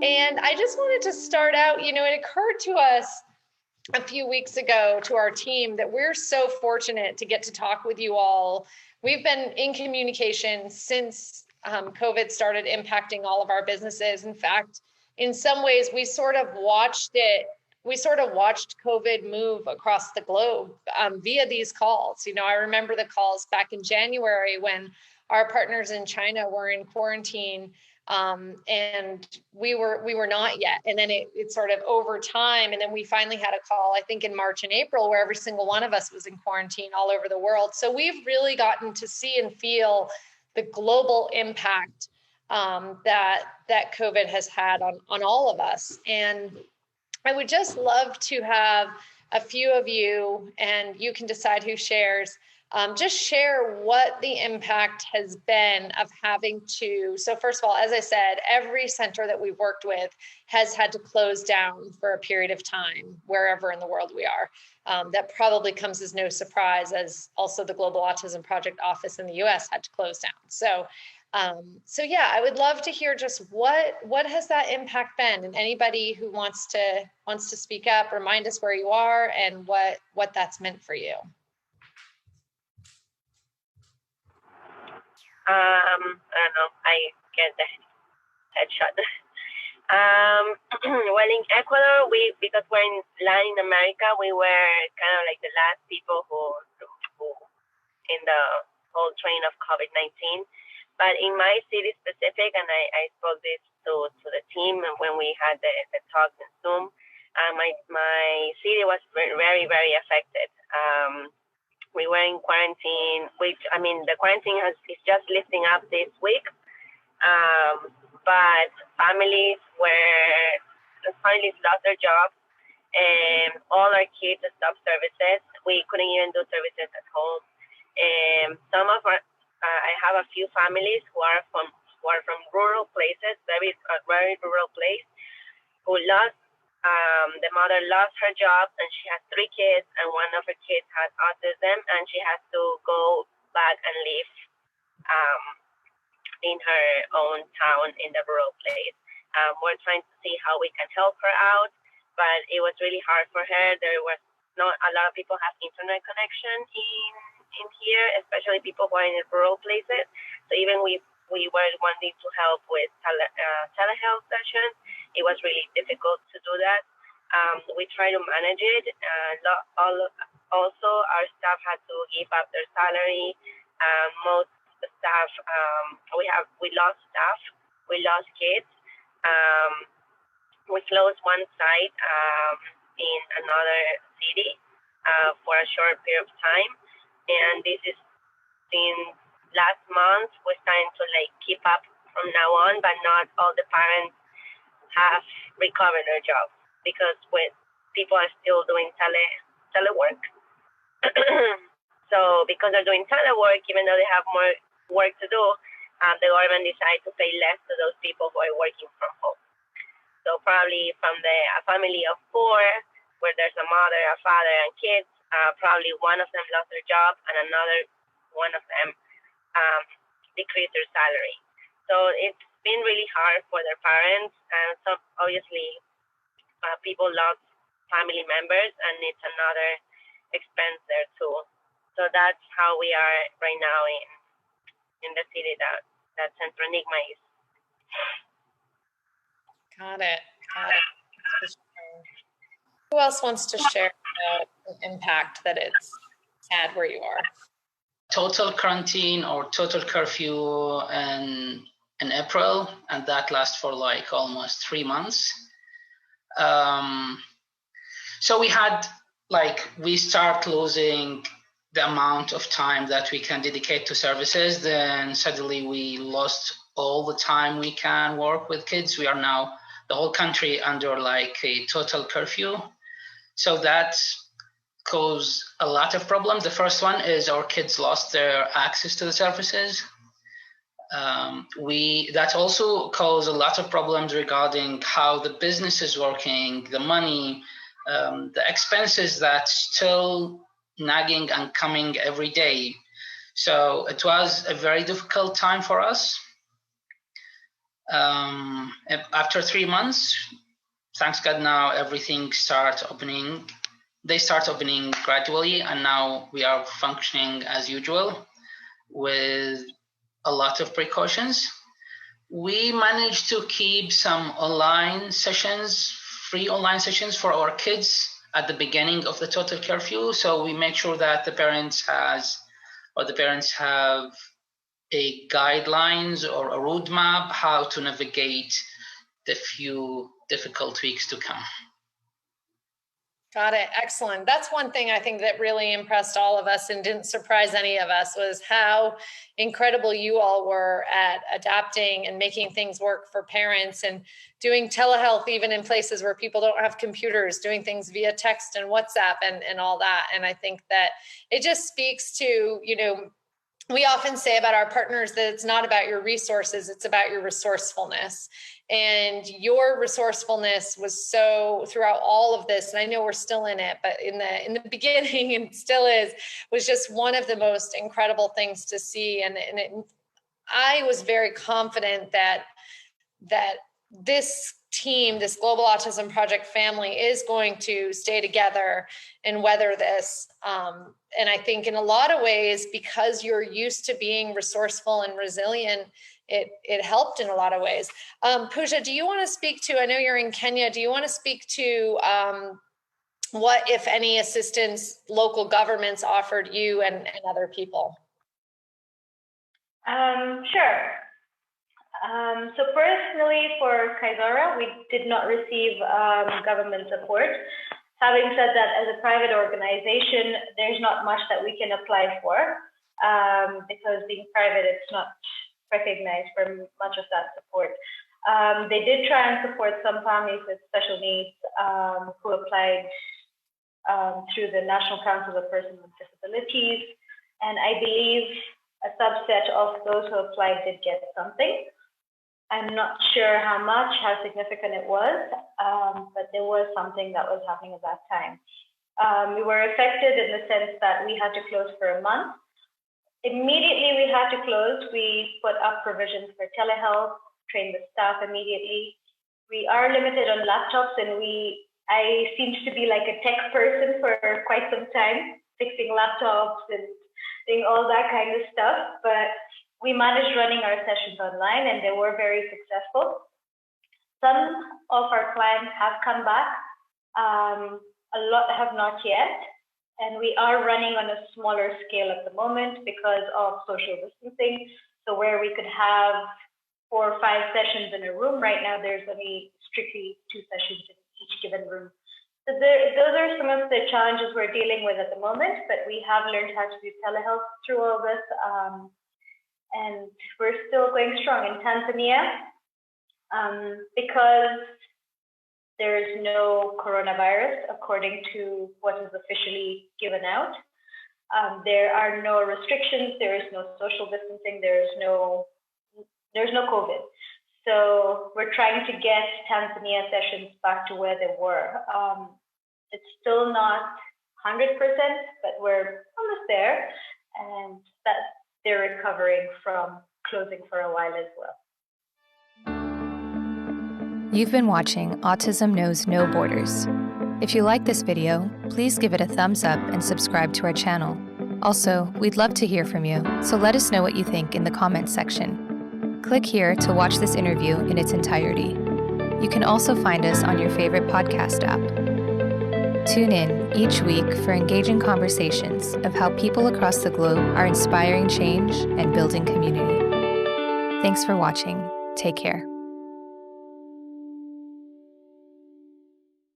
And I just wanted to start out, it occurred to us a few weeks ago to our team that we're so fortunate to get to talk with you all. We've been in communication since COVID started impacting all of our businesses. In fact, in some ways, we sort of watched COVID move across the globe via these calls. I remember the calls back in January when our partners in China were in quarantine, and we were not yet. And then it sort of over time, and then we finally had a call, I think in March and April, where every single one of us was in quarantine all over the world. So we've really gotten to see and feel the global impact that COVID has had on all of us. And I would just love to have a few of you, and you can decide who shares, just share what the impact has been of having to. So first of all, as I said, every center that we've worked with has had to close down for a period of time, wherever in the world we are. That probably comes as no surprise, as also the Global Autism Project office in the US had to close down. So yeah, I would love to hear just what has that impact been, and anybody who wants to speak up, remind us where you are and what that's meant for you. I don't know, I get the headshot. Well, in Ecuador, because we're in Latin America, we were kind of like the last people who in the whole train of COVID-19. But in my city specific, and I spoke this to the team when we had the talks in Zoom, my city was very, very affected. We were in quarantine, the quarantine is just lifting up this week. But families lost their jobs, and all our kids stopped services. We couldn't even do services at home. Some of I have a few families who are from rural places, very rural place, who lost. The mother lost her job, and she has 3 kids, and one of her kids has autism, and she has to go back and live in her own town in the rural place. We're trying to see how we can help her out, but it was really hard for her. There was not a lot of people have internet connection in here, especially people who are in rural places. So even we were wanting to help with telehealth sessions. It was really difficult to do that. We try to manage it. Also, our staff had to give up their salary. Most staff, we lost staff. We lost kids. We closed one site in another city for a short period of time. And this is since last month, we're starting to keep up from now on, but not all the parents have recovered their jobs because people are still doing telework. So because they're doing telework, even though they have more work to do, the government decided to pay less to those people who are working from home. So probably from a family of 4, where there's a mother, a father, and kids, probably one of them lost their job and another one of them decreased their salary. So it's been really hard for their parents, and so obviously people lost family members, and it's another expense there too. So that's how we are right now in the city that Centro Enigma is. Got it. Who else wants to share the impact that it's had where you are? Total quarantine or total curfew in April, and that lasts for almost 3 months. So we start losing the amount of time that we can dedicate to services. Then suddenly we lost all the time we can work with kids. We are now the whole country under a total curfew. So that caused a lot of problems. The first one is our kids lost their access to the services. That also caused a lot of problems regarding how the business is working, the money, the expenses that still nagging and coming every day. So it was a very difficult time for us. After 3 months, thanks God, now everything starts opening. They start opening gradually, and now we are functioning as usual with a lot of precautions. We managed to keep some online sessions, free online sessions for our kids at the beginning of the total curfew. So we make sure that the parents have a guidelines or a roadmap how to navigate the few difficult weeks to come. Got it. Excellent. That's one thing I think that really impressed all of us and didn't surprise any of us was how incredible you all were at adapting and making things work for parents and doing telehealth even in places where people don't have computers, doing things via text and WhatsApp and all that. And I think that it just speaks to, we often say about our partners that it's not about your resources, it's about your resourcefulness. And your resourcefulness was so throughout all of this, and I know we're still in it, but in the beginning, and still is, was just one of the most incredible things to see. And I was very confident that this team, this Global Autism Project family, is going to stay together and weather this. And I think in a lot of ways, because you're used to being resourceful and resilient, it helped in a lot of ways. Pooja, do you want to speak to, I know you're in Kenya, do you want to speak to what, if any, assistance local governments offered you and other people? Sure. So personally for Kaizara, we did not receive government support. Having said that, as a private organization, there's not much that we can apply for because being private, it's not recognized for much of that support. They did try and support some families with special needs who applied through the National Council of Persons with Disabilities. And I believe a subset of those who applied did get something. I'm not sure how much, how significant it was, but there was something that was happening at that time. We were affected in the sense that we had to close for a month. Immediately we had to close, we put up provisions for telehealth, trained the staff immediately. We are limited on laptops, and I seemed to be like a tech person for quite some time, fixing laptops and doing all that kind of stuff. But we managed running our sessions online, and they were very successful. Some of our clients have come back. A lot have not yet. And we are running on a smaller scale at the moment because of social distancing. So where we could have 4 or 5 sessions in a room, right now there's only strictly 2 sessions in each given room. So those are some of the challenges we're dealing with at the moment, but we have learned how to do telehealth through all this. And we're still going strong in Tanzania because there is no coronavirus according to what is officially given out. There are no restrictions. There is no social distancing. There's no COVID. So we're trying to get Tanzania sessions back to where they were. It's still not 100%, but we're almost there, and that they're recovering from closing for a while as well. You've been watching Autism Knows No Borders. If you like this video, please give it a thumbs up and subscribe to our channel. Also, we'd love to hear from you, so let us know what you think in the comments section. Click here to watch this interview in its entirety. You can also find us on your favorite podcast app. Tune in each week for engaging conversations of how people across the globe are inspiring change and building community. Thanks for watching. Take care.